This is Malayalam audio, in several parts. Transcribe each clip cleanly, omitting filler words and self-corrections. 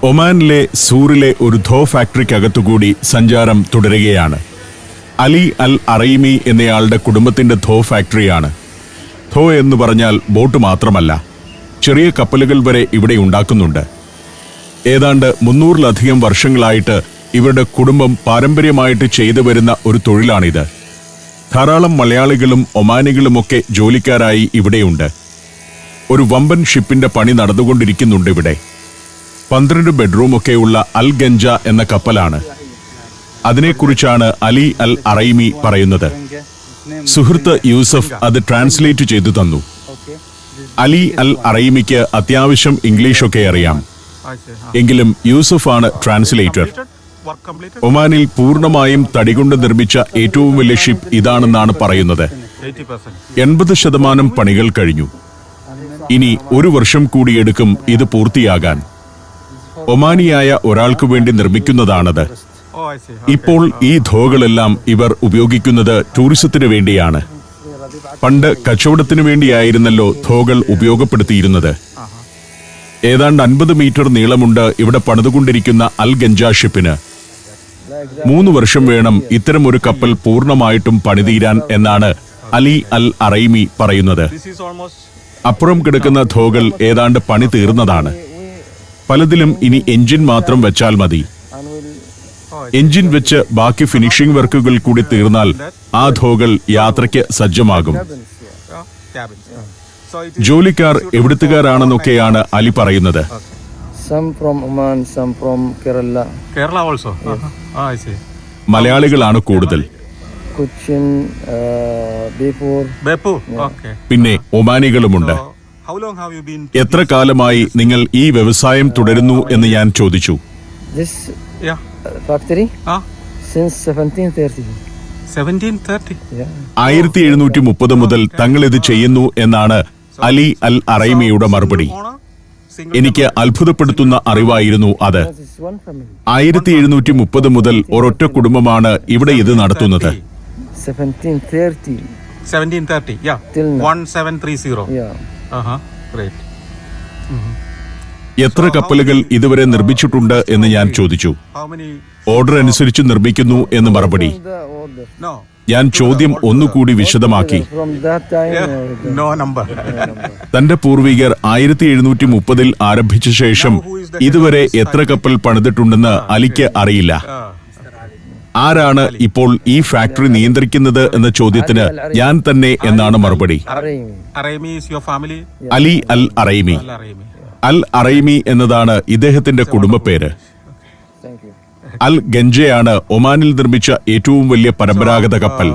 ഒമാനിലെ സൂറിലെ ഒരു ധോ ഫാക്ടറിക്കകത്തുകൂടി സഞ്ചാരം തുടരുകയാണ്. അലി അൽ അറൈമി എന്നയാളുടെ കുടുംബത്തിന്റെ ധോ ഫാക്ടറിയാണ്. ധോ എന്ന് പറഞ്ഞാൽ ബോട്ട് മാത്രമല്ല, ചെറിയ കപ്പലുകൾ വരെ ഇവിടെ ഉണ്ടാക്കുന്നുണ്ട്. ഏതാണ്ട് 300-ലധികം വർഷങ്ങളായിട്ട് ഇവരുടെ കുടുംബം പാരമ്പര്യമായിട്ട് ചെയ്തു വരുന്ന ഒരു തൊഴിലാണിത്. ധാരാളം മലയാളികളും ഒമാനികളുമൊക്കെ ജോലിക്കാരായി ഇവിടെയുണ്ട്. ഒരു വമ്പൻ ഷിപ്പിന്റെ പണി നടന്നുകൊണ്ടിരിക്കുന്നുണ്ട് ഇവിടെ. 12 ബെഡ്റൂമൊക്കെയുള്ള അൽ ഗഞ്ച എന്ന കപ്പലാണ്. അതിനെക്കുറിച്ചാണ് അലി അൽ അറൈമി പറയുന്നത്. സുഹൃത്ത് യൂസഫ് അത് ട്രാൻസ്ലേറ്റ് ചെയ്തു തന്നു. അലി അൽ അറൈമിക്ക് അത്യാവശ്യം ഇംഗ്ലീഷൊക്കെ അറിയാം. എങ്കിലും യൂസഫാണ് ട്രാൻസ്ലേറ്റർ. ഒമാനിൽ പൂർണ്ണമായും തടികൊണ്ട് നിർമ്മിച്ച ഏറ്റവും വലിയ ഷിപ്പ് ഇതാണെന്നാണ് പറയുന്നത്. 80% പണികൾ കഴിഞ്ഞു. ഇനി 1 വർഷം കൂടിയെടുക്കും ഇത് പൂർത്തിയാകാൻ. ഒമാനിയായ ഒരാൾക്ക് വേണ്ടി നിർമ്മിക്കുന്നതാണത്. ഇപ്പോൾ ഈ ധോകളെല്ലാം ഇവർ ഉപയോഗിക്കുന്നത് ടൂറിസത്തിന് വേണ്ടിയാണ്. പണ്ട് കച്ചവടത്തിനു വേണ്ടിയായിരുന്നല്ലോ ധോകൾ ഉപയോഗപ്പെടുത്തിയിരുന്നത്. ഏതാണ്ട് 50 മീറ്റർ നീളമുണ്ട് ഇവിടെ പണിതുകൊണ്ടിരിക്കുന്ന അൽ ഗഞ്ച ഷിപ്പിന്. 3 വർഷം വേണം ഇത്തരമൊരു കപ്പൽ പൂർണ്ണമായിട്ടും പണിതീരാൻ എന്നാണ് അലി അൽ അറൈമി പറയുന്നത്. അപ്പുറം കിടക്കുന്ന ധോകൾ ഏതാണ്ട് പണി തീർന്നതാണ്. പലതിലും ഇനി എഞ്ചിൻ മാത്രം വെച്ചാൽ മതി. എഞ്ചിൻ വെച്ച് ബാക്കി ഫിനിഷിംഗ് വർക്കുകൾ കൂടി തീർന്നാൽ ആ ധോകൾ യാത്രയ്ക്ക് സജ്ജമാകും. ജോലിക്കാർ എവിടുത്തുകാരാണെന്നൊക്കെയാണ് അലി പറയുന്നത്. മലയാളികളാണ് കൂടുതൽ. പിന്നെ ഒമാനികളുമുണ്ട്. എത്ര കാലമായി നിങ്ങൾ ഈ വ്യവസായം തുടരുന്നു എന്ന് ഞാൻ ചോദിച്ചു. 1730 മുതൽ തങ്ങൾ ഇത് ചെയ്യുന്നു എന്നാണ് അലി അൽ അറൈമിയുടെ മറുപടി. എനിക്ക് അത്ഭുതപ്പെടുത്തുന്ന അറിവായിരുന്നു അത്. 1730 മുതൽ ഒരൊറ്റ കുടുംബമാണ് ഇവിടെ ഇത് നടത്തുന്നത്. 1730, yeah. 1730. Great. എത്ര കപ്പലുകൾ ഇതുവരെ നിർമ്മിച്ചിട്ടുണ്ട് എന്ന് ഞാൻ ചോദിച്ചു. ഓർഡർ അനുസരിച്ച് നിർമ്മിക്കുന്നു എന്ന് മറുപടി. ഞാൻ ചോദ്യം ഒന്നുകൂടി വിശദമാക്കി. തന്റെ പൂർവികർ 1730 ആരംഭിച്ച ശേഷം ഇതുവരെ എത്ര കപ്പൽ പണിതിട്ടുണ്ടെന്ന് അലിക്ക് അറിയില്ല. ആരാണ് ഇപ്പോൾ ഈ ഫാക്ടറി നിയന്ത്രിക്കുന്നത് എന്ന ചോദ്യത്തിന് ഞാൻ തന്നെ എന്നാണ് മറുപടി. അലി അൽ അറൈമി. അൽ അറൈമി എന്നതാണ് ഇദ്ദേഹത്തിന്റെ കുടുംബ പേര്. അൽ ഗഞ്ചയാണ് ഒമാനിൽ നിർമ്മിച്ച ഏറ്റവും വലിയ പരമ്പരാഗത കപ്പൽ.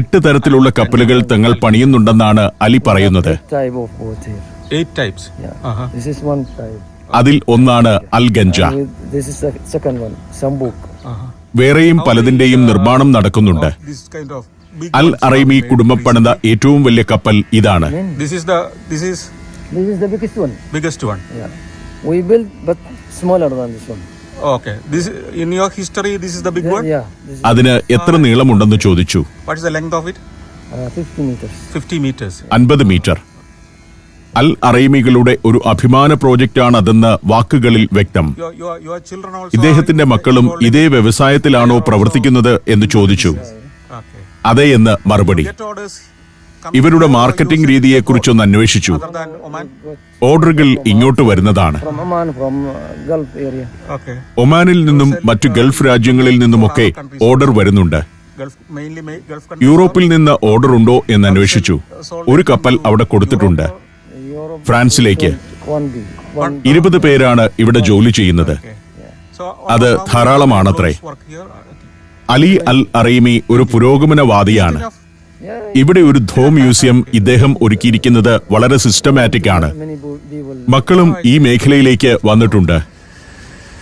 എട്ട് തരത്തിലുള്ള കപ്പലുകൾ തങ്ങൾ പണിയുന്നുണ്ടെന്നാണ് അലി പറയുന്നത്. 8 types. അതിൽ ഒന്നാണ് അൽ ഗഞ്ച. വേറെയും പലതിന്റെയും നിർമ്മാണം നടക്കുന്നുണ്ട്. അൽ അറൈമി കുടുംബം പണിത ഏറ്റവും വലിയ കപ്പൽ ഇതാണ്. അതിന് എത്ര നീളമുണ്ടെന്ന് ചോദിച്ചു. 50 മീറ്റർ. അൽ അറൈമികളുടെ ഒരു അഭിമാന പ്രോജക്റ്റാണ് അതെന്ന് വാക്കുകളിൽ വ്യക്തം. ഇദ്ദേഹത്തിന്റെ മക്കളും ഇതേ വ്യവസായത്തിലാണോ പ്രവർത്തിക്കുന്നത് എന്ന് ചോദിച്ചു. അതെ എന്ന് മറുപടി. ഇവരുടെ മാർക്കറ്റിംഗ് രീതിയെക്കുറിച്ചൊന്ന് അന്വേഷിച്ചു. ഓർഡറുകൾ ഇങ്ങോട്ട് വരുന്നതാണ്. ഒമാനിൽ നിന്നും മറ്റു ഗൾഫ് രാജ്യങ്ങളിൽ നിന്നുമൊക്കെ ഓർഡർ വരുന്നുണ്ട്. യൂറോപ്പിൽ നിന്ന് ഓർഡർ ഉണ്ടോ എന്ന് അന്വേഷിച്ചു. ഒരു കപ്പൽ അവിടെ കൊടുത്തിട്ടുണ്ട്. ഫ്രാൻസിലേക്ക് 20 പേരാണ് ഇവിടെ ജോലി ചെയ്യുന്നത്. അത് ധാരാളമാണത്രേ. അലി അൽ അറൈമി ഒരു പുരോഗമനവാദിയാണ്. ഇവിടെ ഒരു ധോ മ്യൂസിയം ഇദ്ദേഹം ഒരുക്കിയിരിക്കുന്നത് വളരെ സിസ്റ്റമാറ്റിക് ആണ്. മക്കളും ഈ മേഖലയിലേക്ക് വന്നിട്ടുണ്ട്.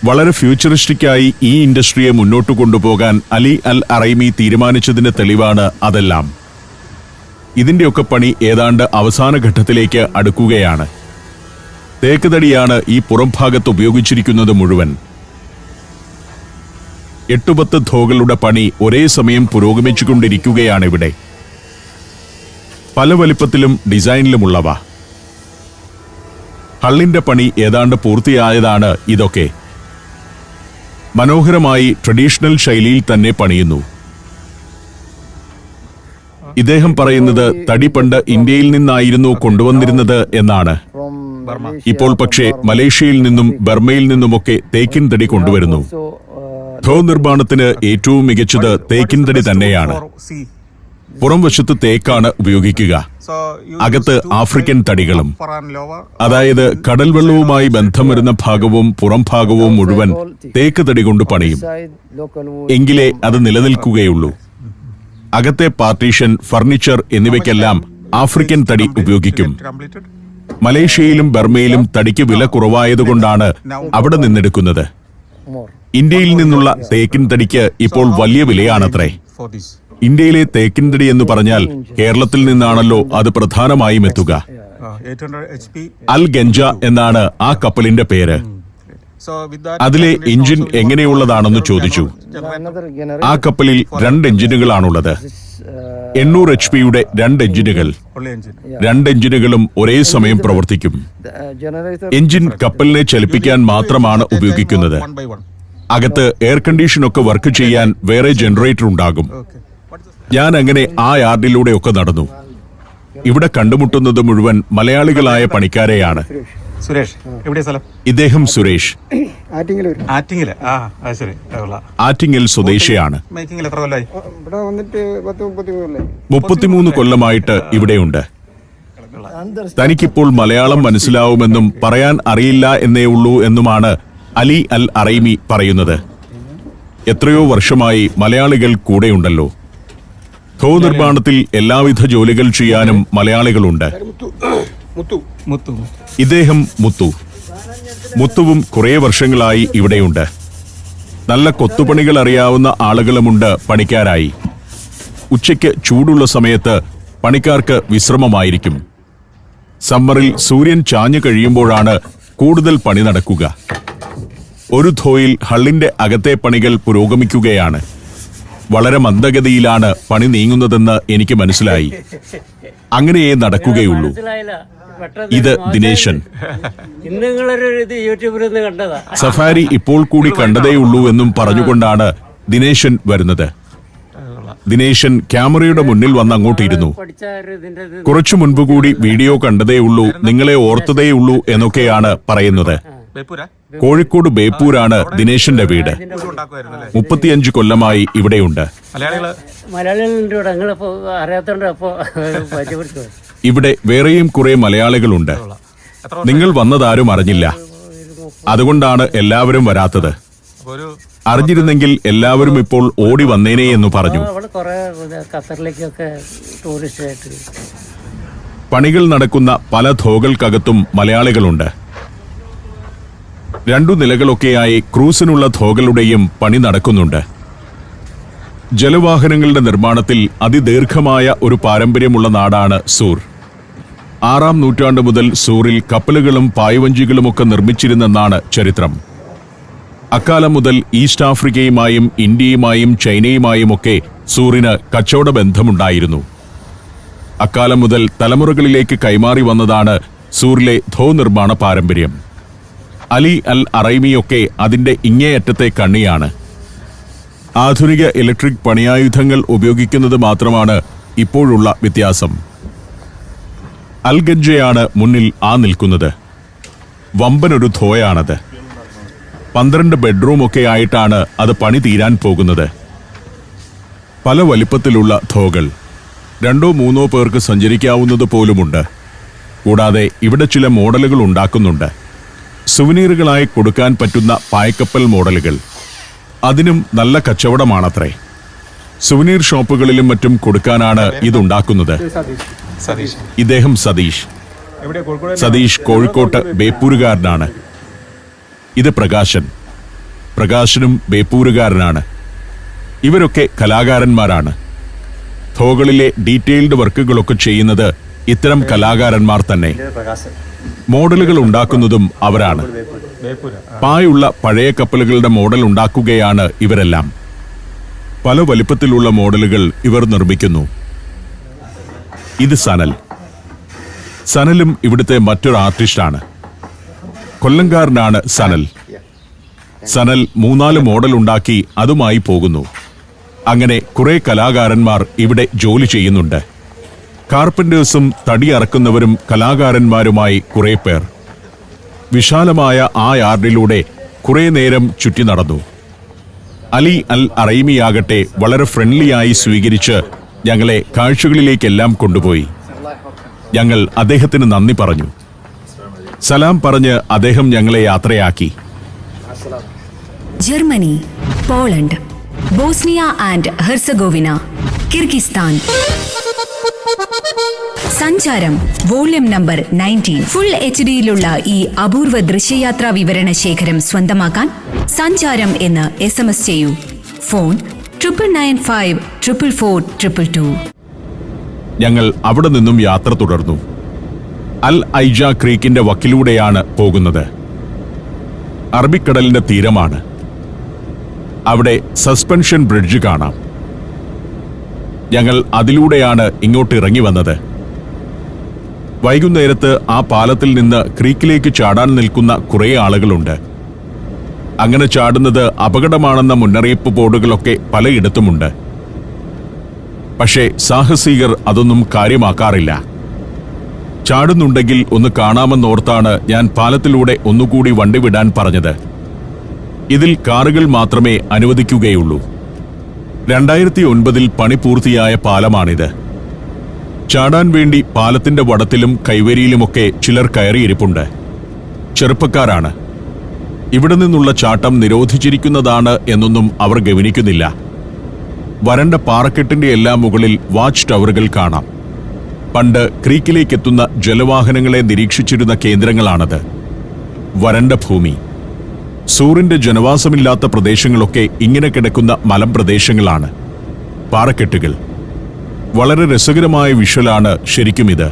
വളരെ ഫ്യൂച്ചറിസ്റ്റിക്കായി ഈ ഇൻഡസ്ട്രിയെ മുന്നോട്ട് കൊണ്ടുപോകാൻ അലി അൽ അറൈമി തീരുമാനിച്ചതിന്റെ തെളിവാണ് അതെല്ലാം. ഇതിന്റെയൊക്കെ പണി ഏതാണ്ട് അവസാന ഘട്ടത്തിലേക്ക് അടുക്കുകയാണ്. തേക്ക് തടിയാണ് ഈ പുറം ഭാഗത്ത് ഉപയോഗിച്ചിരിക്കുന്നത് മുഴുവൻ. 8-10 ധോകളുടെ പണി ഒരേ സമയം പുരോഗമിച്ചുകൊണ്ടിരിക്കുകയാണിവിടെ. പല വലിപ്പത്തിലും ഡിസൈനിലുമുള്ളവ. ഹള്ളിന്റെ പണി ഏതാണ്ട് പൂർത്തിയായതാണ് ഇതൊക്കെ. മനോഹരമായി ട്രഡീഷണൽ ശൈലിയിൽ തന്നെ പണിയുന്നു. ഇദ്ദേഹം പറയുന്നത് തടി പണ്ട് ഇന്ത്യയിൽ നിന്നായിരുന്നു കൊണ്ടുവന്നിരുന്നത് എന്നാണ്. ഇപ്പോൾ പക്ഷേ മലേഷ്യയിൽ നിന്നും ബർമയിൽ നിന്നുമൊക്കെ തേക്കിൻ തടി കൊണ്ടുവരുന്നു. ധോ നിർമ്മാണത്തിന് ഏറ്റവും മികച്ചത് തേക്കിൻ തടി തന്നെയാണ്. പുറംവശത്ത് തേക്കാണ് ഉപയോഗിക്കുക, അകത്ത് ആഫ്രിക്കൻ തടികളും. അതായത് കടൽ വെള്ളവുമായി ബന്ധം വരുന്ന ഭാഗവും പുറം ഭാഗവും മുഴുവൻ തേക്ക് തടി കൊണ്ട് പണിയും. എങ്കിലേ അത് നിലനിൽക്കുകയുള്ളൂ. അകത്തെ പാർട്ടീഷൻ, ഫർണിച്ചർ എന്നിവയ്ക്കെല്ലാം ആഫ്രിക്കൻ തടി ഉപയോഗിക്കും. മലേഷ്യയിലും ബർമയിലും തടിക്ക് വില കുറവായതുകൊണ്ടാണ് അവിടെ നിന്നെടുക്കുന്നത്. ഇന്ത്യയിൽ നിന്നുള്ള തേക്കിൻ തടിക്ക് ഇപ്പോൾ വലിയ വിലയാണത്രേ. ഇന്ത്യയിലെ തേക്കിൻ തടി എന്ന് പറഞ്ഞാൽ കേരളത്തിൽ നിന്നാണല്ലോ അത് പ്രധാനമായും എത്തുക. അൽ ഗഞ്ച എന്നാണ് ആ കപ്പലിന്റെ പേര്. അതിലെ എഞ്ചിൻ എങ്ങനെയുള്ളതാണെന്ന് ചോദിച്ചു. ആ കപ്പലിൽ 2 എഞ്ചിനുകളാണുള്ളത്. 800 HP-യുടെ 2 എഞ്ചിനുകൾ. 2 എഞ്ചിനുകളും ഒരേ സമയം പ്രവർത്തിക്കും. എഞ്ചിൻ കപ്പലിനെ ചലിപ്പിക്കാൻ മാത്രമാണ് ഉപയോഗിക്കുന്നത്. അകത്ത് എയർ കണ്ടീഷനൊക്കെ വർക്ക് ചെയ്യാൻ വേറെ ജനറേറ്റർ ഉണ്ടാകും. ഞാൻ അങ്ങനെ ആ യാർഡിലൂടെയൊക്കെ നടന്നു. ഇവിടെ കണ്ടുമുട്ടുന്നത് മുഴുവൻ മലയാളികളായ പണിക്കാരെയാണ്. സുരേഷ്, എവിടെ സ്ഥലം? ഇദ്ദേഹം സുരേഷ് ആറ്റിങ്ങൽ സ്വദേശിയാണ്. 33 കൊല്ലമായിട്ട് ഇവിടെയുണ്ട്. തനിക്കിപ്പോൾ മലയാളം മനസ്സിലാവുമെന്നും പറയാൻ അറിയില്ല എന്നേ ഉള്ളൂ എന്നുമാണ് അലി അൽ അറൈമി പറയുന്നത്. എത്രയോ വർഷമായി മലയാളികൾ കൂടെയുണ്ടല്ലോ. ധോ നിർമ്മാണത്തിൽ എല്ലാവിധ ജോലികൾ ചെയ്യാനും മലയാളികളുണ്ട്. ഇദ്ദേഹം മുത്തുവും കുറേ വർഷങ്ങളായി ഇവിടെയുണ്ട്. നല്ല കൊത്തുപണികൾ അറിയാവുന്ന ആളുകളുമുണ്ട് പണിക്കാരായി. ഉച്ചയ്ക്ക് ചൂടുള്ള സമയത്ത് പണിക്കാർക്ക് വിശ്രമമായിരിക്കും. സമ്മറിൽ സൂര്യൻ ചാഞ്ഞു കഴിയുമ്പോഴാണ് കൂടുതൽ പണി നടക്കുക. ഒരു ധോയിൽ ഹള്ളിന്റെ അകത്തെ പണികൾ പുരോഗമിക്കുകയാണ്. വളരെ മന്ദഗതിയിലാണ് പണി നീങ്ങുന്നതെന്ന് എനിക്ക് മനസ്സിലായി. അങ്ങനെയേ നടക്കുകയുള്ളൂ. ഇത് ദിനേശൻ. സഫാരി ഇപ്പോൾ കൂടി കണ്ടതേയുള്ളൂ എന്നും പറഞ്ഞുകൊണ്ടാണ് ദിനേശൻ വരുന്നത്. ദിനേശൻ ക്യാമറയുടെ മുന്നിൽ വന്ന് അങ്ങോട്ടിരുന്നു. കുറച്ചു മുൻപ് കൂടി വീഡിയോ കണ്ടതേയുള്ളൂ, നിങ്ങളെ ഓർത്തതേയുള്ളൂ എന്നൊക്കെയാണ് പറയുന്നത്. കോഴിക്കോട് ബേപ്പൂരാണ് ദിനേശന്റെ വീട്. 35 കൊല്ലമായി ഇവിടെയുണ്ട്. ഇവിടെ വേറെയും കുറെ മലയാളികളുണ്ട്. നിങ്ങൾ വന്നതാരും അറിഞ്ഞില്ല. അതുകൊണ്ടാണ് എല്ലാവരും വരാത്തത്. അറിഞ്ഞിരുന്നെങ്കിൽ എല്ലാവരും ഇപ്പോൾ ഓടി വന്നേനെ എന്ന് പറഞ്ഞു. പണികൾ നടക്കുന്ന പല ധോകൾക്കകത്തും മലയാളികളുണ്ട്. 2 നിലകളൊക്കെയായി ക്രൂസിനുള്ള ധോകളുടെയും പണി നടക്കുന്നുണ്ട്. ജലവാഹനങ്ങളുടെ നിർമ്മാണത്തിൽ അതിദീർഘമായ ഒരു പാരമ്പര്യമുള്ള നാടാണ് സൂർ. 6-ാം നൂറ്റാണ്ട് മുതൽ സൂറിൽ കപ്പലുകളും പായ്വഞ്ചികളുമൊക്കെ നിർമ്മിച്ചിരുന്നെന്നാണ് ചരിത്രം. അക്കാലം മുതൽ ഈസ്റ്റ് ആഫ്രിക്കയുമായും ഇന്ത്യയുമായും ചൈനയുമായുമൊക്കെ സൂറിന് കച്ചവട ബന്ധമുണ്ടായിരുന്നു. അക്കാലം മുതൽ തലമുറകളിലേക്ക് കൈമാറി വന്നതാണ് സൂറിലെ ധോ നിർമ്മാണ പാരമ്പര്യം. അലി അൽ അറൈമിയൊക്കെ അതിന്റെ ഇങ്ങേയറ്റത്തെ കണ്ണിയാണ്. ആധുനിക ഇലക്ട്രിക് പണിയായുധങ്ങൾ ഉപയോഗിക്കുന്നത് മാത്രമാണ് ഇപ്പോഴുള്ള വ്യത്യാസം. അൽ ഗഞ്ചയാണ് മുന്നിൽ നിൽക്കുന്നത്. വമ്പനൊരു ധോയാണത്. 12 ബെഡ്റൂമൊക്കെ ആയിട്ടാണ് അത് പണി തീരാൻ പോകുന്നത്. പല വലിപ്പത്തിലുള്ള ധോകൾ 2-3 പേർക്ക് സഞ്ചരിക്കാവുന്നത് പോലുമുണ്ട്. കൂടാതെ ഇവിടെ ചില മോഡലുകൾ ഉണ്ടാക്കുന്നുണ്ട്. സുവനീറുകളായി കൊടുക്കാൻ പറ്റുന്ന പായ്ക്കപ്പൽ മോഡലുകൾ. അതിനും നല്ല കച്ചവടമാണത്രേ. സുവനീർ ഷോപ്പുകളിലും മറ്റും കൊടുക്കാനാണ് ഇതുണ്ടാക്കുന്നത്. ഇദ്ദേഹം സതീഷ് കോഴിക്കോട്ട് ബേപ്പൂരുകാരനാണ്. ഇത് പ്രകാശനും ബേപ്പൂരുകാരനാണ്. ഇവരൊക്കെ കലാകാരന്മാരാണ്. ധോകളിലെ ഡീറ്റെയിൽഡ് വർക്കുകളൊക്കെ ചെയ്യുന്നത് ഇത്തരം കലാകാരന്മാർ തന്നെ. മോഡലുകൾ ഉണ്ടാക്കുന്നതും അവരാണ്. പായുള്ള പഴയ കപ്പലുകളുടെ മോഡൽ ഉണ്ടാക്കുകയാണ് ഇവരെല്ലാം. പല വലിപ്പത്തിലുള്ള മോഡലുകൾ ഇവർ നിർമ്മിക്കുന്നു. ഇത് സനൽ. സനലും ഇവിടുത്തെ മറ്റൊരു ആർട്ടിസ്റ്റാണ്. കൊല്ലംകാരനാണ് സനൽ. സനൽ 3-4 മോഡൽ ഉണ്ടാക്കി അതുമായി പോകുന്നു. അങ്ങനെ കുറെ കലാകാരന്മാർ ഇവിടെ ജോലി ചെയ്യുന്നുണ്ട്. കാർപ്പന്റേഴ്സും തടി അറക്കുന്നവരും കലാകാരന്മാരുമായി കുറെ പേർ. വിശാലമായ ആ യാർഡിലൂടെ കുറെ നേരം ചുറ്റി നടന്നു. അലി അൽ അറൈമിയാകട്ടെ വളരെ ഫ്രണ്ട്ലിയായി സ്വീകരിച്ച് ഞങ്ങളെ കാഴ്ചകളിലേക്കെല്ലാം കൊണ്ടുപോയി. ഞങ്ങൾ അദ്ദേഹത്തിന് നന്ദി പറഞ്ഞു. സലാം പറഞ്ഞ് അദ്ദേഹം ഞങ്ങളെ യാത്രയാക്കി. Germany, Poland, Bosnia and Herzegovina, Kyrgyzstan. Sancharam volume number 19. Full HD-യിലുള്ള ഈ അപൂർവ ദൃശ്യയാത്രാ വിവരണ ശേഖരം സ്വന്തമാക്കാൻ സഞ്ചാരം എന്ന് SMS ചെയ്യൂ. ഫോൺ 9995 444 222. ഞങ്ങൾ അവിടെ നിന്നും യാത്ര തുടർന്നു. അൽ ഐജ ക്രീക്കിന്റെ വക്കിലൂടെയാണ് പോകുന്നത്. അറബിക്കടലിന്റെ തീരമാണ്. അവിടെ സസ്പെൻഷൻ ബ്രിഡ്ജ് കാണാം. ഞങ്ങൾ അതിലൂടെയാണ് ഇങ്ങോട്ട് ഇറങ്ങി വന്നത്. വൈകുന്നേരത്ത് ആ പാലത്തിൽ നിന്ന് ക്രീക്കിലേക്ക് ചാടാൻ നിൽക്കുന്ന കുറേ ആളുകളുണ്ട്. അങ്ങനെ ചാടുന്നത് അപകടമാണെന്ന മുന്നറിയിപ്പ് ബോർഡുകളൊക്കെ പലയിടത്തുമുണ്ട്. പക്ഷേ സാഹസികർ അതൊന്നും കാര്യമാക്കാറില്ല. ചാടുന്നുണ്ടെങ്കിൽ ഒന്ന് കാണാമെന്നോർത്താണ് ഞാൻ പാലത്തിലൂടെ ഒന്നുകൂടി വണ്ടി വിടാൻ പറഞ്ഞത്. ഇതിൽ കാറുകൾ മാത്രമേ അനുവദിക്കുകയുള്ളൂ. 2009-ൽ പണി പൂർത്തിയായ പാലമാണിത്. ചാടാൻ വേണ്ടി പാലത്തിന്റെ വടത്തിലും കൈവരിയിലുമൊക്കെ ചിലർ കയറിയിരിപ്പുണ്ട്. ചെറുപ്പക്കാരാണ്. ഇവിടെ നിന്നുള്ള ചാട്ടം നിരോധിച്ചിരിക്കുന്നതാണ് എന്നൊന്നും അവർ ഗവനിക്കുന്നില്ല. വരണ്ട പാറക്കെട്ടിന്റെ എല്ലാം മുകളിൽ വാച്ച് ടവറുകൾ കാണാം. പണ്ട് ക്രീക്കിലേക്കെത്തുന്ന ജലവാഹനങ്ങളെ നിരീക്ഷിച്ചിരുന്ന കേന്ദ്രങ്ങളാണത്. വരണ്ട ഭൂമി. സൂറിന്റെ ജനവാസമില്ലാത്ത പ്രദേശങ്ങളൊക്കെ ഇങ്ങനെ കിടക്കുന്ന മലമ്പ്രദേശങ്ങളാണ്. പാറക്കെട്ടുകൾ. വളരെ രസകരമായ വിഷ്വലാണ് ശരിക്കും ഇത്.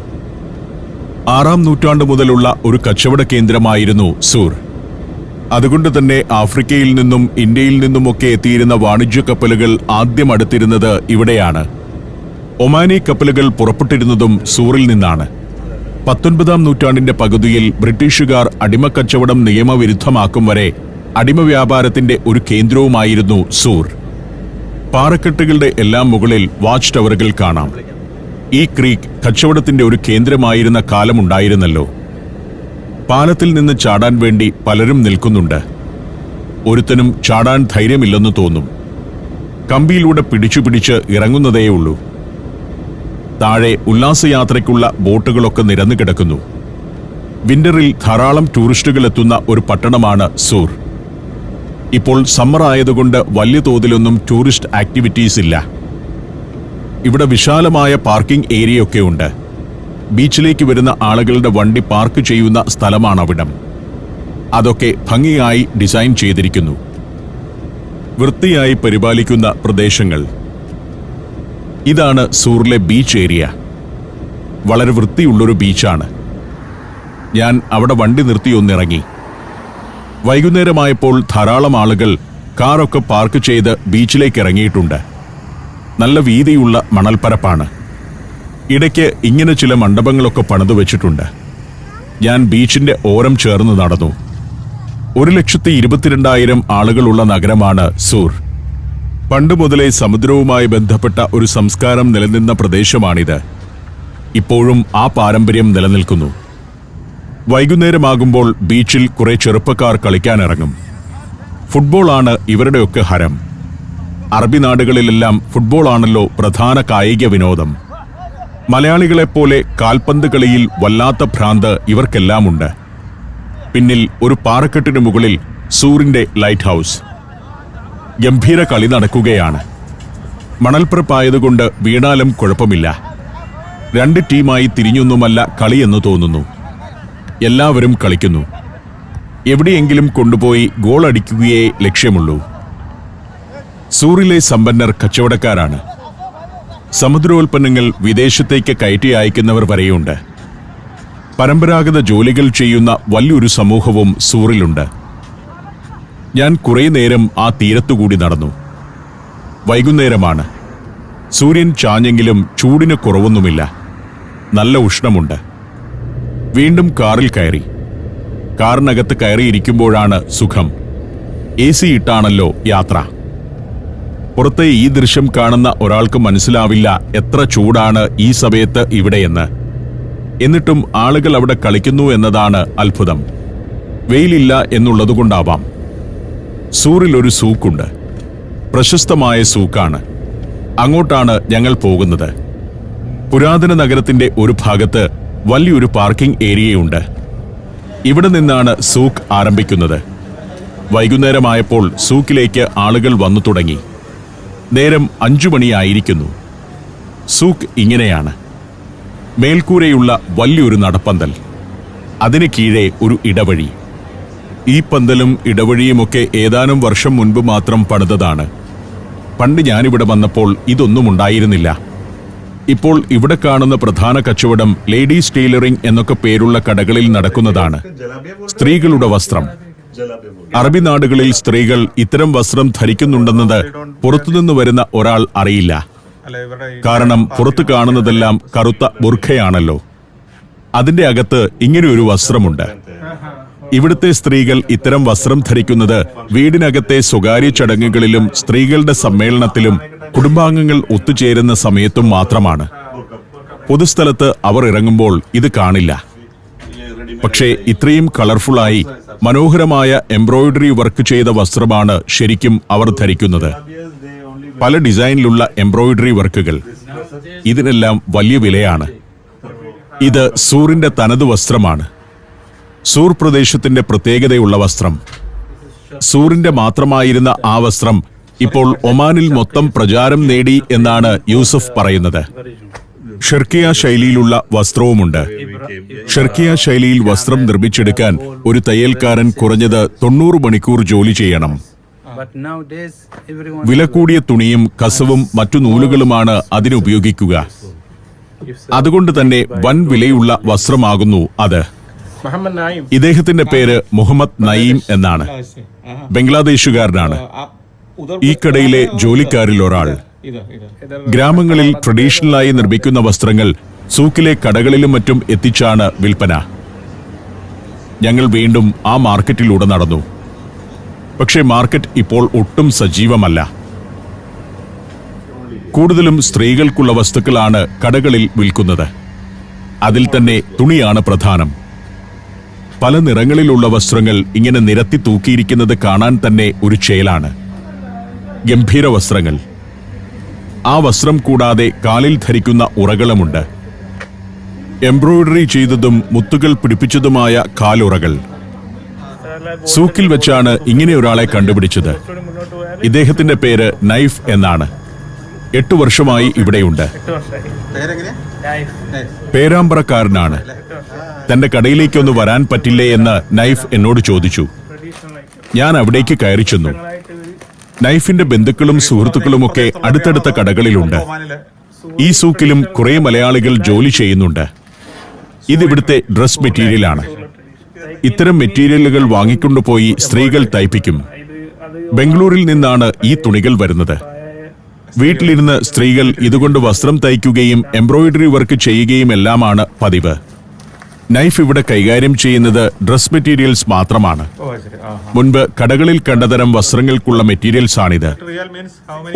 6-ാം നൂറ്റാണ്ട് മുതലുള്ള ഒരു കച്ചവട കേന്ദ്രമായിരുന്നു സൂർ. അതുകൊണ്ട് തന്നെ ആഫ്രിക്കയിൽ നിന്നും ഇന്ത്യയിൽ നിന്നുമൊക്കെ എത്തിയിരുന്ന വാണിജ്യ കപ്പലുകൾ ആദ്യം അടുത്തിരുന്നത് ഇവിടെയാണ്. ഒമാനി കപ്പലുകൾ പുറപ്പെട്ടിരുന്നതും സൂറിൽ നിന്നാണ്. 19-ാം നൂറ്റാണ്ടിന്റെ പകുതിയിൽ ബ്രിട്ടീഷുകാർ അടിമക്കച്ചവടം നിയമവിരുദ്ധമാക്കും വരെ അടിമ വ്യാപാരത്തിന്റെ ഒരു കേന്ദ്രവുമായിരുന്നു സൂർ. പാറക്കെട്ടുകളുടെ എല്ലാം മുകളിൽ വാച്ച് ടവറുകൾ കാണാം. ഈ ക്രീക്ക് കച്ചവടത്തിന്റെ ഒരു കേന്ദ്രമായിരുന്ന കാലമുണ്ടായിരുന്നല്ലോ. പാലത്തിൽ നിന്ന് ചാടാൻ വേണ്ടി പലരും നിൽക്കുന്നുണ്ട്. ഒരുത്തനും ചാടാൻ ധൈര്യമില്ലെന്ന് തോന്നും. കമ്പിയിലൂടെ പിടിച്ചു ഇറങ്ങുന്നതേയുള്ളൂ. താഴെ ഉല്ലാസയാത്രയ്ക്കുള്ള ബോട്ടുകളൊക്കെ നിരന്നു കിടക്കുന്നു. വിന്ററിൽ ധാരാളം ടൂറിസ്റ്റുകൾ എത്തുന്ന ഒരു പട്ടണമാണ് സൂർ. ഇപ്പോൾ സമ്മർ ആയതുകൊണ്ട് വലിയ തോതിലൊന്നും ടൂറിസ്റ്റ് ആക്ടിവിറ്റീസ് ഇല്ല. ഇവിടെ വിശാലമായ പാർക്കിംഗ് ഏരിയയൊക്കെ ഉണ്ട്. ബീച്ചിലേക്ക് വരുന്ന ആളുകളുടെ വണ്ടി പാർക്ക് ചെയ്യുന്ന സ്ഥലമാണവിടം. അതൊക്കെ ഭംഗിയായി ഡിസൈൻ ചെയ്തിരിക്കുന്നു. വൃത്തിയായി പരിപാലിക്കുന്ന പ്രദേശങ്ങൾ. ഇതാണ് സൂറിലെ ബീച്ച് ഏരിയ. വളരെ വൃത്തിയുള്ളൊരു ബീച്ചാണ്. ഞാൻ അവിടെ വണ്ടി നിർത്തി ഒന്നിറങ്ങി. വൈകുന്നേരമായപ്പോൾ ധാരാളം ആളുകൾ കാറൊക്കെ പാർക്ക് ചെയ്ത് ബീച്ചിലേക്ക് ഇറങ്ങിയിട്ടുണ്ട്. നല്ല വീതിയുള്ള മണൽപ്പരപ്പാണ്. ഇടയ്ക്ക് ഇങ്ങനെ ചില മണ്ഡപങ്ങളൊക്കെ പണിതു വെച്ചിട്ടുണ്ട്. ഞാൻ ബീച്ചിന്റെ ഓരം ചേർന്ന് നടന്നു. 1,22,000 ആളുകളുള്ള നഗരമാണ് സൂർ. പണ്ട് മുതലേ സമുദ്രവുമായി ബന്ധപ്പെട്ട ഒരു സംസ്കാരം നിലനിന്ന പ്രദേശമാണിത്. ഇപ്പോഴും ആ പാരമ്പര്യം നിലനിൽക്കുന്നു. വൈകുന്നേരമാകുമ്പോൾ ബീച്ചിൽ കുറെ ചെറുപ്പക്കാർ കളിക്കാനിറങ്ങും. ഫുട്ബോളാണ് ഇവരുടെയൊക്കെ ഹരം. അറബി നാടുകളിലെല്ലാം ഫുട്ബോളാണല്ലോ പ്രധാന കായിക വിനോദം. മലയാളികളെപ്പോലെ കാൽപന്ത് കളിയിൽ വല്ലാത്ത ഭ്രാന്ത് ഇവർക്കെല്ലാമുണ്ട്. പിന്നിൽ ഒരു പാറക്കെട്ടിനു മുകളിൽ സൂറിന്റെ ലൈറ്റ് ഹൗസ്. ഗംഭീര കളി നടക്കുകയാണ്. മണൽപ്പരപ്പായതുകൊണ്ട് വീണാലും കുഴപ്പമില്ല. 2 ടീമായി തിരിഞ്ഞൊന്നുമല്ല കളിയെന്ന് തോന്നുന്നു. എല്ലാവരും കളിക്കുന്നു. എവിടെയെങ്കിലും കൊണ്ടുപോയി ഗോൾ അടിക്കുകയേ ലക്ഷ്യമുള്ളൂ. സൂറിലെ സമ്പന്നർ കച്ചവടക്കാരാണ്. സമുദ്രോൽപ്പന്നങ്ങൾ വിദേശത്തേക്ക് കയറ്റി അയക്കുന്നവർ വരെയുണ്ട്. പരമ്പരാഗത ജോലികൾ ചെയ്യുന്ന വലിയൊരു സമൂഹവും സൂറിലുണ്ട്. ഞാൻ കുറേ നേരം ആ തീരത്തുകൂടി നടന്നു. വൈകുന്നേരമാണ്. സൂര്യൻ ചാഞ്ഞെങ്കിലും ചൂടിന് കുറവൊന്നുമില്ല. നല്ല ഉഷ്ണമുണ്ട്. വീണ്ടും കാറിൽ കയറി. കാറിനകത്ത് കയറിയിരിക്കുമ്പോഴാണ് സുഖം. AC ഇട്ടാണല്ലോ യാത്ര. പുറത്തെ ഈ ദൃശ്യം കാണുന്ന ഒരാൾക്ക് മനസ്സിലാവില്ല എത്ര ചൂടാണ് ഈ സമയത്ത് ഇവിടെയെന്ന്. എന്നിട്ടും ആളുകൾ അവിടെ കളിക്കുന്നു എന്നതാണ് അത്ഭുതം. വെയിലില്ല എന്നുള്ളതുകൊണ്ടാവാം. സൂറിൽ ഒരു സൂക്കുണ്ട്. പ്രശസ്തമായ സൂക്കാണ്. അങ്ങോട്ടാണ് ഞങ്ങൾ പോകുന്നത്. പുരാതന നഗരത്തിന്റെ ഒരു ഭാഗത്ത് വലിയൊരു പാർക്കിംഗ് ഏരിയയുണ്ട്. ഇവിടെ നിന്നാണ് സൂക്ക് ആരംഭിക്കുന്നത്. വൈകുന്നേരമായപ്പോൾ സൂക്കിലേക്ക് ആളുകൾ വന്നു തുടങ്ങി. നേരം 5 മണിയായിരിക്കുന്നു. സൂക്ക് ഇങ്ങനെയാണ്. മേൽക്കൂരയുള്ള വലിയൊരു നടപ്പന്തൽ, അതിന് കീഴെ ഒരു ഇടവഴി. ഈ പന്തലും ഇടവഴിയുമൊക്കെ ഏതാനും വർഷം മുൻപ് മാത്രം പണിതതാണ്. പണ്ട് ഞാനിവിടെ വന്നപ്പോൾ ഇതൊന്നും ഉണ്ടായിരുന്നില്ല. ഇപ്പോൾ ഇവിടെ കാണുന്ന പ്രധാന കച്ചവടം ലേഡീസ് ടൈലറിംഗ് എന്നൊക്കെ പേരുള്ള കടകളിൽ നടക്കുന്നതാണ്. സ്ത്രീകളുടെ വസ്ത്രം. അറബി നാടുകളിൽ സ്ത്രീകൾ ഇത്തരം വസ്ത്രം ധരിക്കുന്നുണ്ടെന്നത് പുറത്തുനിന്ന് വരുന്ന ഒരാൾ അറിയില്ല. കാരണം പുറത്തു കാണുന്നതെല്ലാം കറുത്ത ബുർഖയാണല്ലോ. അതിന്റെ അകത്ത് ഇങ്ങനെയൊരു വസ്ത്രമുണ്ട്. ഇവിടുത്തെ സ്ത്രീകൾ ഇത്തരം വസ്ത്രം ധരിക്കുന്നത് വീടിനകത്തെ സ്വകാര്യ ചടങ്ങുകളിലും സ്ത്രീകളുടെ സമ്മേളനത്തിലും കുടുംബാംഗങ്ങൾ ഒത്തുചേരുന്ന സമയത്തും മാത്രമാണ്. പൊതുസ്ഥലത്ത് അവർ ഇറങ്ങുമ്പോൾ ഇത് കാണില്ല. പക്ഷേ ഇത്രയും കളർഫുള്ളായി മനോഹരമായ എംബ്രോയിഡറി വർക്ക് ചെയ്ത വസ്ത്രമാണ് ശരിക്കും അവർ ധരിക്കുന്നത്. പല ഡിസൈനിലുള്ള എംബ്രോയിഡറി വർക്കുകൾ. ഇതിനെല്ലാം വലിയ വിലയാണ്. ഇത് സൂറിന്റെ തനത് വസ്ത്രമാണ്. സൂർ പ്രദേശത്തിന്റെ പ്രത്യേകതയുള്ള വസ്ത്രം. സൂറിന്റെ മാത്രമായിരുന്ന ആ വസ്ത്രം ഇപ്പോൾ ഒമാനിൽ മൊത്തം പ്രചാരം നേടി എന്നാണ് യൂസഫ് പറയുന്നത്. ഷെർക്കിയ ശൈലിയിലുള്ള വസ്ത്രവുമുണ്ട്. ഷെർക്കിയ ശൈലിയിൽ വസ്ത്രം നിർമ്മിച്ചെടുക്കാൻ ഒരു തയ്യൽക്കാരൻ കുറഞ്ഞത് 90 മണിക്കൂർ ജോലി ചെയ്യണം. വില കൂടിയ തുണിയും കസവും മറ്റു നൂലുകളുമാണ് അതിനുപയോഗിക്കുക. അതുകൊണ്ട് തന്നെ വൻ വിലയുള്ള വസ്ത്രമാകുന്നു അത്. ഇദ്ദേഹത്തിന്റെ പേര് മുഹമ്മദ് നയീം എന്നാണ്. ബംഗ്ലാദേശുകാരനാണ്. ഈ കടയിലെ ജോലിക്കാരിൽ ഒരാൾ. ഗ്രാമങ്ങളിൽ ട്രഡീഷണലായി നിർമ്മിക്കുന്ന വസ്ത്രങ്ങൾ സൂക്കിലെ കടകളിലും മറ്റും എത്തിച്ചാണ് വിൽപ്പന. ഞങ്ങൾ വീണ്ടും ആ മാർക്കറ്റിലൂടെ നടന്നു. പക്ഷേ മാർക്കറ്റ് ഇപ്പോൾ ഒട്ടും സജീവമല്ല. കൂടുതലും സ്ത്രീകൾക്കുള്ള വസ്തുക്കളാണ് കടകളിൽ വിൽക്കുന്നത്. അതിൽ തന്നെ തുണിയാണ് പ്രധാനം. പല നിറങ്ങളിലുള്ള വസ്ത്രങ്ങൾ ഇങ്ങനെ നിരത്തി തൂക്കിയിരിക്കുന്നത് കാണാൻ തന്നെ ഒരു ചേലാണ്. ഗംഭീര വസ്ത്രങ്ങൾ. ആ വസ്ത്രം കൂടാതെ കാലിൽ ധരിക്കുന്ന ഉറകളുമുണ്ട്. എംബ്രോയിഡറി ചെയ്തതും മുത്തുകൾ പിടിപ്പിച്ചതുമായ കാലുറകൾ. സൂക്കിൽ വെച്ചാണ് ഇങ്ങനെ ഒരാളെ കണ്ടുപിടിച്ചത്. ഇദ്ദേഹത്തിന്റെ പേര് നൈഫ് എന്നാണ്. 8 വർഷമായി ഇവിടെയുണ്ട്. പേരാമ്പ്രക്കാരനാണ്. തന്റെ കടയിലേക്കൊന്ന് വരാൻ പറ്റില്ലേ എന്ന് നൈഫ് എന്നോട് ചോദിച്ചു. ഞാൻ അവിടേക്ക് കയറി ചെന്നു. നൈഫിന്റെ ബന്ധുക്കളും സുഹൃത്തുക്കളുമൊക്കെ അടുത്തടുത്ത കടകളിലുണ്ട്. ഈ സൂക്കിലും കുറെ മലയാളികൾ ജോലി ചെയ്യുന്നുണ്ട്. ഇതിവിടുത്തെ ഡ്രസ് മെറ്റീരിയലാണ്. ഇത്തരം മെറ്റീരിയലുകൾ വാങ്ങിക്കൊണ്ടുപോയി സ്ത്രീകൾ തയ്പ്പിക്കും. ബംഗളൂരിൽ നിന്നാണ് ഈ തുണികൾ വരുന്നത്. വീട്ടിലിരുന്ന് സ്ത്രീകൾ ഇതുകൊണ്ട് വസ്ത്രം തയ്ക്കുകയും എംബ്രോയിഡറി വർക്ക് ചെയ്യുകയും എല്ലാമാണ് പതിവ്. നൈഫ് ഇവിടെ കൈകാര്യം ചെയ്യുന്നത് ഡ്രസ് മെറ്റീരിയൽസ് മാത്രമാണ്. മുൻപ് കടകളിൽ കണ്ടതരം വസ്ത്രങ്ങൾക്കുള്ള മെറ്റീരിയൽസ് ആണിത്.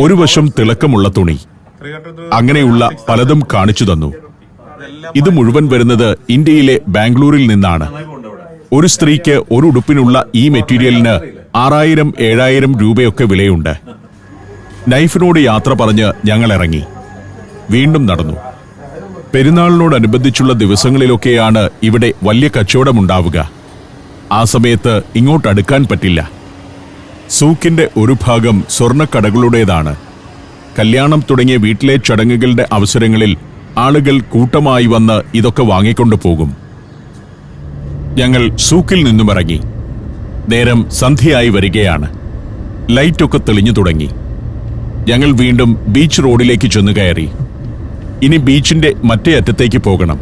ഒരു വശം തിളക്കമുള്ള തുണി. അങ്ങനെയുള്ള പലതും കാണിച്ചു തന്നു. ഇത് മുഴുവൻ വരുന്നത് ഇന്ത്യയിലെ ബാംഗ്ലൂരിൽ നിന്നാണ്. ഒരു സ്ത്രീക്ക് ഒരു ഉടുപ്പിനുള്ള ഈ മെറ്റീരിയലിന് 6000-7000 രൂപയൊക്കെ വിലയുണ്ട്. നൈഫിനോട് യാത്ര പറഞ്ഞ് ഞങ്ങൾ ഇറങ്ങി. വീണ്ടും നടന്നു. പെരുന്നാളിനോടനുബന്ധിച്ചുള്ള ദിവസങ്ങളിലൊക്കെയാണ് ഇവിടെ വലിയ കച്ചവടമുണ്ടാവുക. ആ സമയത്ത് ഇങ്ങോട്ടടുക്കാൻ പറ്റില്ല. സൂക്കിന്റെ ഒരു ഭാഗം സ്വർണ്ണക്കടകളുടേതാണ്. കല്യാണം തുടങ്ങിയ വീട്ടിലെ ചടങ്ങുകളുടെ അവസരങ്ങളിൽ ആളുകൾ കൂട്ടമായി വന്ന് ഇതൊക്കെ വാങ്ങിക്കൊണ്ടു പോകും. ഞങ്ങൾ സൂക്കിൽ നിന്നും ഇറങ്ങി. നേരം സന്ധ്യയായി വരികയാണ്. ലൈറ്റൊക്കെ തെളിഞ്ഞു തുടങ്ങി. ഞങ്ങൾ വീണ്ടും ബീച്ച് റോഡിലേക്ക് ചെന്നു കയറി. ഇനി ബീച്ചിന്റെ മറ്റേ അറ്റത്തേക്ക് പോകണം.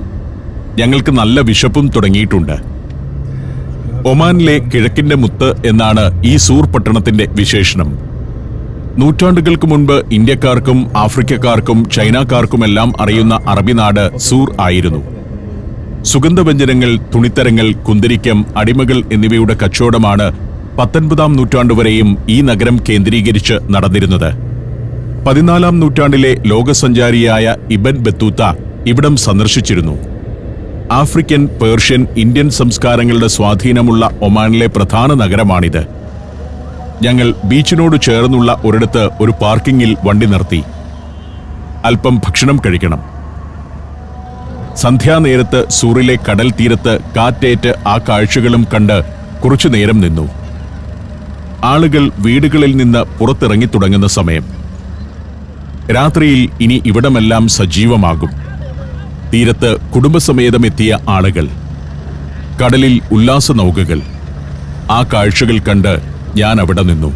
ഞങ്ങൾക്ക് നല്ല വിശപ്പും തുടങ്ങിയിട്ടുണ്ട്. ഒമാനിലെ കിഴക്കിന്റെ മുത്ത് എന്നാണ് ഈ സൂർ പട്ടണത്തിന്റെ വിശേഷണം. നൂറ്റാണ്ടുകൾക്ക് മുൻപ് ഇന്ത്യക്കാർക്കും ആഫ്രിക്കക്കാർക്കും ചൈനക്കാർക്കുമെല്ലാം അറിയുന്ന അറബി നാട് സൂർ ആയിരുന്നു. സുഗന്ധവ്യഞ്ജനങ്ങൾ, തുണിത്തരങ്ങൾ, കുന്തിരിക്കം, അടിമകൾ എന്നിവയുടെ കച്ചവടമാണ് 19-ാം നൂറ്റാണ്ടുവരെയും ഈ നഗരം കേന്ദ്രീകരിച്ച് നടന്നിരുന്നത്. 14-ാം നൂറ്റാണ്ടിലെ ലോകസഞ്ചാരിയായ ഇബൻ ബത്തൂത്ത ഇവിടം സന്ദർശിച്ചിരുന്നു. ആഫ്രിക്കൻ, പേർഷ്യൻ, ഇന്ത്യൻ സംസ്കാരങ്ങളുടെ സ്വാധീനമുള്ള ഒമാനിലെ പ്രധാന നഗരമാണിത്. ഞങ്ങൾ ബീച്ചിനോട് ചേർന്നുള്ള ഒരിടത്ത് ഒരു പാർക്കിങ്ങിൽ വണ്ടി നിർത്തി. അല്പം ഭക്ഷണം കഴിക്കണം. സന്ധ്യാനേരത്ത് സൂറിലെ കടൽ തീരത്ത് കാറ്റേറ്റ് ആ കാഴ്ചകളും കണ്ട് കുറച്ചു നേരം നിന്നു. ആളുകൾ വീടുകളിൽ നിന്ന് പുറത്തിറങ്ങി തുടങ്ങുന്ന സമയം. രാത്രിയിൽ ഇനി ഇവിടമെല്ലാം സജീവമാകും. തീരത്ത് കുടുംബസമേതം എത്തിയ ആളുകൾ, കടലിൽ ഉല്ലാസ നൗകകൾ. ആ കാഴ്ചകൾ കണ്ട് ഞാൻ അവിടെ നിന്നു.